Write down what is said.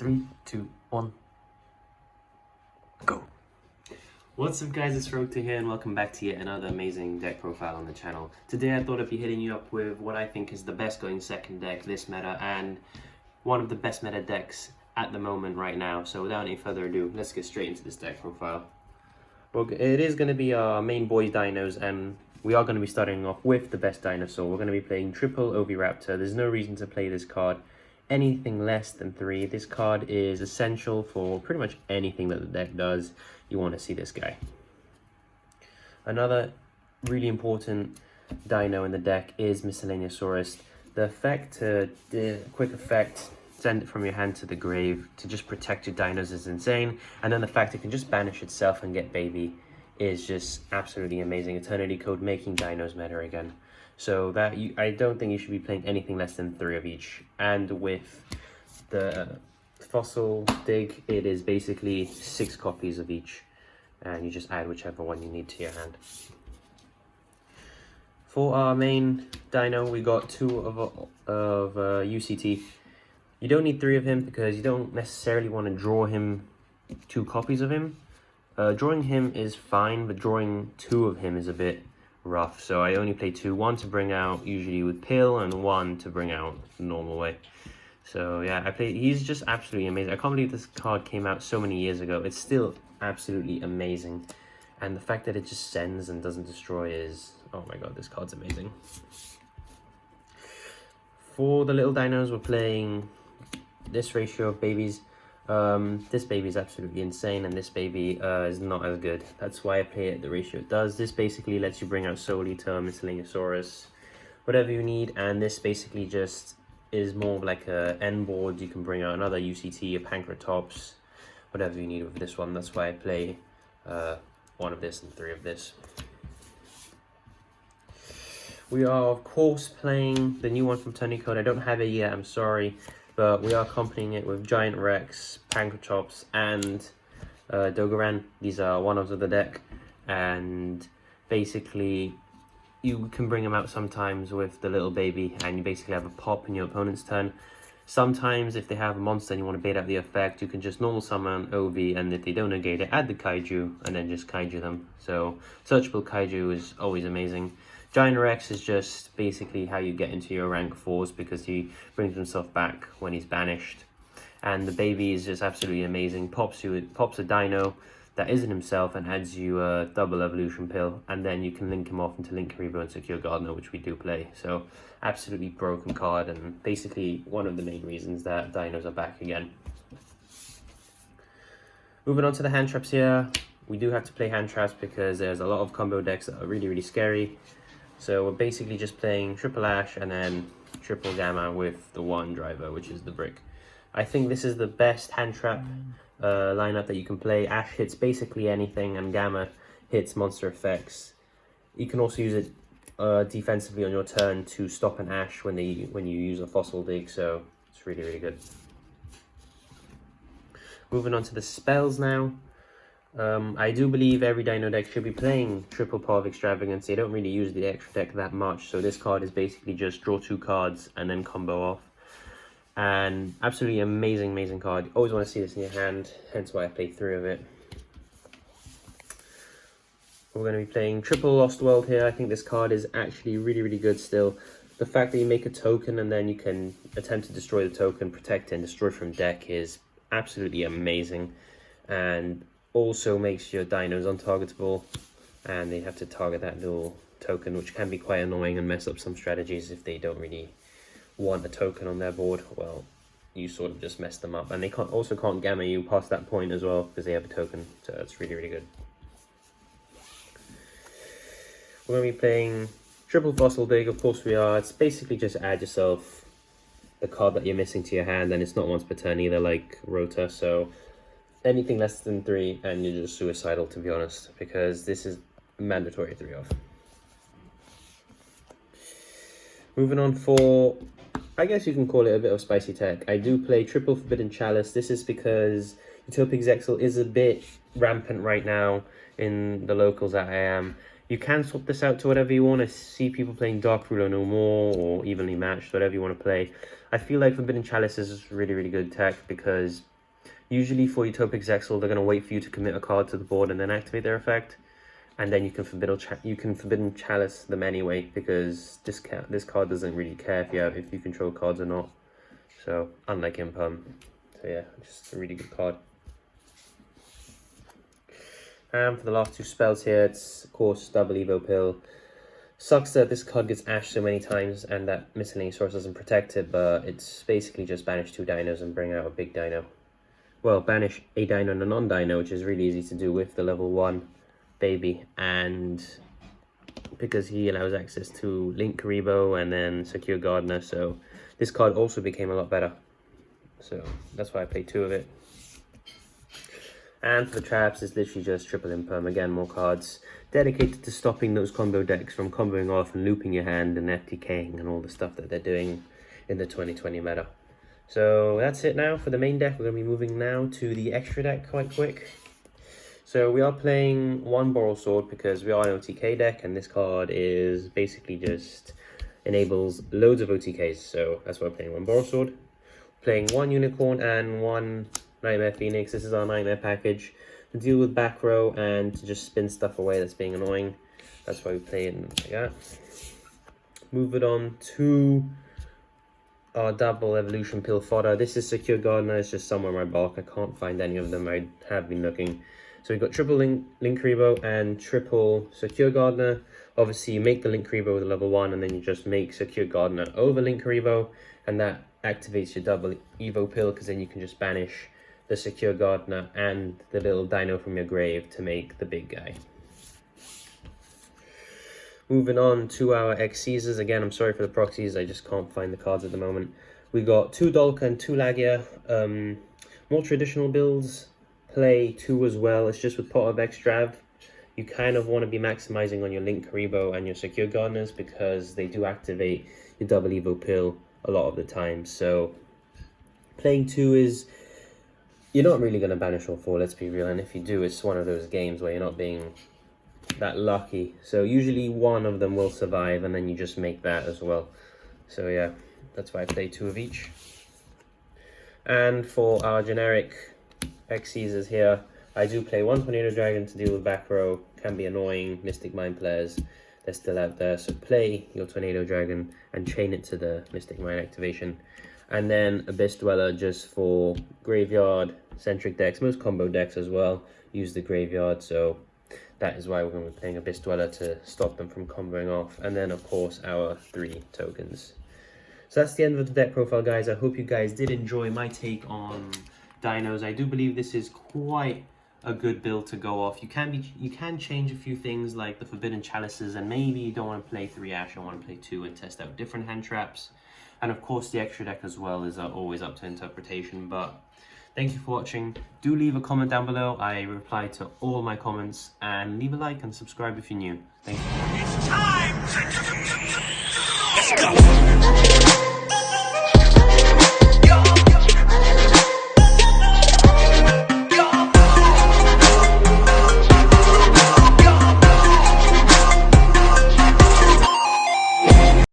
3, 2, 1, go! What's up guys, it's Rogue here and welcome back to yet another amazing deck profile on the channel. Today I thought I'd be hitting you up with what I think is the best going second deck this meta and one of the best meta decks at the moment right now. So without any further ado, let's get straight into this deck profile. Well, it is going to be our main boys dinos and we are going to be starting off with the best dinosaur. We're going to be playing triple Oviraptor. There's no reason to play this card anything less than 3. This card is essential for pretty much anything that the deck does. You want to see this guy. Another really important dino in the deck is Miscellaneousaurus. The effect, the quick effect, send it from your hand to the grave to just protect your dinos is insane. And then the fact it can just banish itself and get baby is just absolutely amazing. Eternity Code making dinos meta again. So that I don't think you should be playing anything less than 3 of each. And with the Fossil Dig, it is basically 6 copies of each. And you just add whichever one you need to your hand. For our main dino, we got 2 of UCT. You don't need 3 of him because you don't necessarily want to draw him 2 copies of him. Drawing him is fine, but drawing 2 of him is a bit rough. So I only play 2, 1 to bring out usually with pill and 1 to bring out the normal way. So yeah, he's just absolutely amazing. I can't believe this card came out so many years ago. It's still absolutely amazing. And the fact that it just sends and doesn't destroy is, oh my god, this card's amazing. For the little dinos, we're playing this ratio of babies. This baby is absolutely insane and this baby is not as good. That's why I play it the ratio it does. This basically lets you bring out Soul Eater, Miscellaneousaurus, whatever you need, and this basically just is more of like a end board. You can bring out another UCT, a Pancratops, whatever you need with this one. That's why I play 1 of this and 3 of this. We are of course playing the new one from Eternity Code. I don't have it yet, I'm sorry. But we are accompanying it with Giant Rex, Pancratops, and Dogoran. These are one-offs of the deck, and basically you can bring them out sometimes with the little baby, and you basically have a pop in your opponent's turn. Sometimes if they have a monster and you want to bait out the effect, you can just normal summon OV, and if they don't negate it, add the Kaiju, and then just Kaiju them. So searchable Kaiju is always amazing. Giant Rex is just basically how you get into your rank 4s because he brings himself back when he's banished. And the baby is just absolutely amazing. Pops a dino that isn't himself and adds you a double evolution pill. And then you can link him off into Link Reaver and Secure Gardener, which we do play. So absolutely broken card and basically one of the main reasons that dinos are back again. Moving on to the hand traps here. We do have to play hand traps because there's a lot of combo decks that are really, really scary. So we're basically just playing triple Ash and then triple Gamma with the 1 driver, which is the brick. I think this is the best hand trap lineup that you can play. Ash hits basically anything and Gamma hits monster effects. You can also use it defensively on your turn to stop an Ash when you use a Fossil Dig, so it's really, really good. Moving on to the spells now. I do believe every dino deck should be playing triple Paw of Extravagance. They don't really use the extra deck that much, so this card is basically just draw 2 cards and then combo off. And absolutely amazing, amazing card. You always want to see this in your hand, hence why I play 3 of it. We're going to be playing triple Lost World here. I think this card is actually really, really good still. The fact that you make a token and then you can attempt to destroy the token, protect it, and destroy from deck is absolutely amazing. And also makes your dinos untargetable and they have to target that little token, which can be quite annoying and mess up some strategies if they don't really want a token on their board. Well, you sort of just mess them up, and they can't gamma you past that point as well because they have a token, so that's really, really good. We're going to be playing triple Fossil Dig, of course we are. It's basically just add yourself the card that you're missing to your hand, and it's not once per turn either like Rota, so anything less than 3 and you're just suicidal, to be honest, because this is mandatory 3 off. Moving on for, I guess you can call it a bit of spicy tech. I do play triple Forbidden Chalice. This is because Utopic Zexal is a bit rampant right now in the locals that I am. You can swap this out to whatever you want. I see people playing Dark Ruler no more or evenly matched, whatever you want to play. I feel like Forbidden Chalice is really, really good tech because Usually for Utopic Zexal, they're going to wait for you to commit a card to the board and then activate their effect. And then you can Forbidden Chalice them anyway, because this card doesn't really care if you control cards or not. So, unlike Impum. So yeah, just a really good card. And for the last two spells here, it's of course double Evo Pill. Sucks that this card gets ashed so many times and that Miscellaneous Source doesn't protect it, but it's basically just banish 2 dinos and bring out a big dino. Well, banish a dino and a non-dino, which is really easy to do with the level 1 baby, and because he allows access to Link Karibo and then Secure Gardener, so this card also became a lot better. So that's why I played 2 of it. And for the traps, it's literally just triple Imperm. Again, more cards dedicated to stopping those combo decks from comboing off and looping your hand and FTKing and all the stuff that they're doing in the 2020 meta. So that's it now for the main deck. We're going to be moving now to the extra deck quite quick. So we are playing 1 Boral Sword because we are an OTK deck, and this card is basically just enables loads of OTKs. So that's why we're playing 1 Boral Sword. Playing 1 Unicorn and 1 Nightmare Phoenix. This is our Nightmare package to deal with back row and to just spin stuff away that's being annoying. That's why we play it like that. Move it on to our double Evolution Pill fodder. This is Secure Gardener. It's just somewhere in my bulk. I can't find any of them. I have been looking. So we've got triple Link Karibo and triple Secure Gardener. Obviously, you make the Link Karibo with a level 1, and then you just make Secure Gardener over Link Karibo, and that activates your double Evo Pill, because then you can just banish the Secure Gardener and the little dino from your grave to make the big guy. Moving on to our X Caesars. Again, I'm sorry for the proxies, I just can't find the cards at the moment. We got 2 Dolka and 2 Lagia. More traditional builds play 2 as well. It's just with Pot of Extrav, you kind of want to be maximizing on your Link Karibo and your Secure Gardeners, because they do activate your double Evo Pill a lot of the time. So playing 2 is, you're not really going to banish all 4, let's be real, and if you do, it's one of those games where you're not being that lucky. So usually 1 of them will survive, and then you just make that as well. So yeah, that's why I play 2 of each. And for our generic X Caesars here, I do play 1 Tornado Dragon to deal with back row. Can be annoying Mystic Mine players, they're still out there. So play your Tornado Dragon and chain it to the Mystic Mine activation. And then Abyss Dweller just for graveyard centric decks, most combo decks as well use the graveyard, so that is why we're going to be playing Abyss Dweller, to stop them from comboing off. And then of course our 3 tokens. So that's the end of the deck profile, guys. I hope you guys did enjoy my take on dinos. I do believe this is quite a good build to go off. You can change a few things like the Forbidden Chalices, and maybe you don't want to play 3 Ash, you want to play 2 and test out different hand traps. And of course the extra deck as well is always up to interpretation. But thank you for watching. Do leave a comment down below. I reply to all my comments, and leave a like and subscribe if you're new. Thank you. It's time! Let's go!